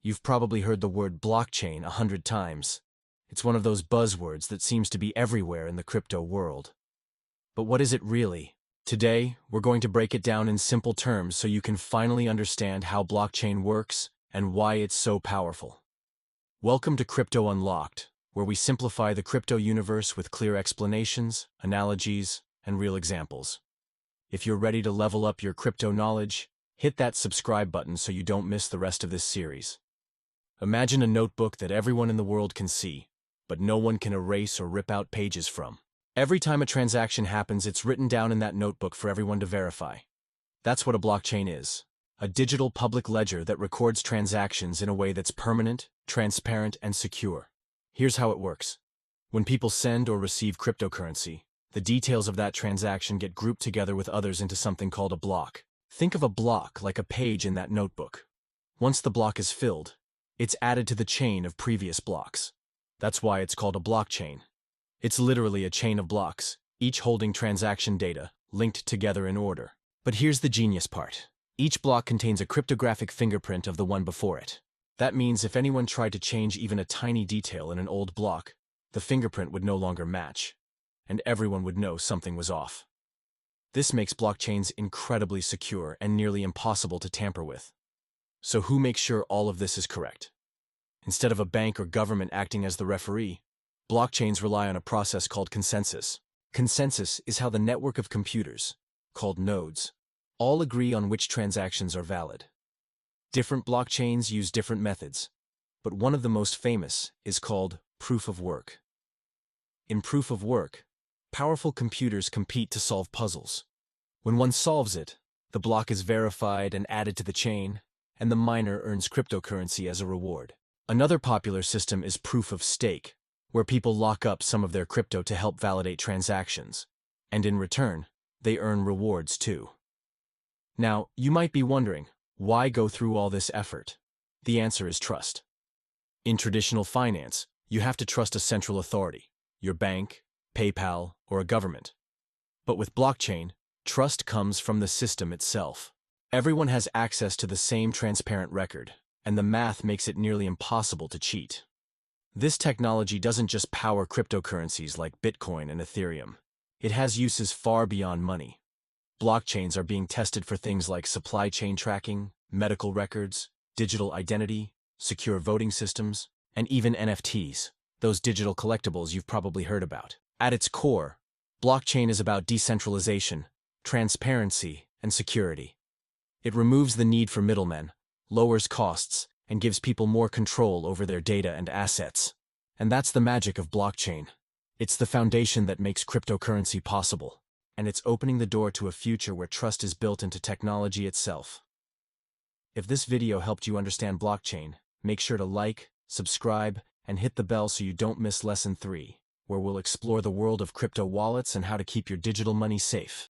You've probably heard the word blockchain 100 times. It's one of those buzzwords that seems to be everywhere in the crypto world. But what is it really? Today, we're going to break it down in simple terms so you can finally understand how blockchain works and why it's so powerful. Welcome to Crypto Unlocked, where we simplify the crypto universe with clear explanations, analogies, and real examples. If you're ready to level up your crypto knowledge, hit that subscribe button so you don't miss the rest of this series. Imagine a notebook that everyone in the world can see, but no one can erase or rip out pages from. Every time a transaction happens, it's written down in that notebook for everyone to verify. That's what a blockchain is. A digital public ledger that records transactions in a way that's permanent, transparent, and secure. Here's how it works. When people send or receive cryptocurrency, the details of that transaction get grouped together with others into something called a block. Think of a block like a page in that notebook. Once the block is filled, it's added to the chain of previous blocks. That's why it's called a blockchain. It's literally a chain of blocks, each holding transaction data, linked together in order. But here's the genius part. Each block contains a cryptographic fingerprint of the one before it. That means if anyone tried to change even a tiny detail in an old block, the fingerprint would no longer match, and everyone would know something was off. This makes blockchains incredibly secure and nearly impossible to tamper with. So who makes sure all of this is correct? Instead of a bank or government acting as the referee, blockchains rely on a process called consensus. Consensus is how the network of computers, called nodes, all agree on which transactions are valid. Different blockchains use different methods, but one of the most famous is called proof of work. In proof of work, powerful computers compete to solve puzzles. When one solves it, the block is verified and added to the chain, and the miner earns cryptocurrency as a reward. Another popular system is proof of stake, where people lock up some of their crypto to help validate transactions, and in return, they earn rewards too. Now, you might be wondering, why go through all this effort? The answer is trust. In traditional finance, you have to trust a central authority, your bank, PayPal, or a government. But with blockchain, trust comes from the system itself. Everyone has access to the same transparent record, and the math makes it nearly impossible to cheat. This technology doesn't just power cryptocurrencies like Bitcoin and Ethereum. It has uses far beyond money. Blockchains are being tested for things like supply chain tracking, medical records, digital identity, secure voting systems, and even NFTs, those digital collectibles you've probably heard about. At its core, blockchain is about decentralization, transparency, and security. It removes the need for middlemen, lowers costs, and gives people more control over their data and assets. And that's the magic of blockchain. It's the foundation that makes cryptocurrency possible, and it's opening the door to a future where trust is built into technology itself. If this video helped you understand blockchain, make sure to like, subscribe, and hit the bell so you don't miss Lesson 3, where we'll explore the world of crypto wallets and how to keep your digital money safe.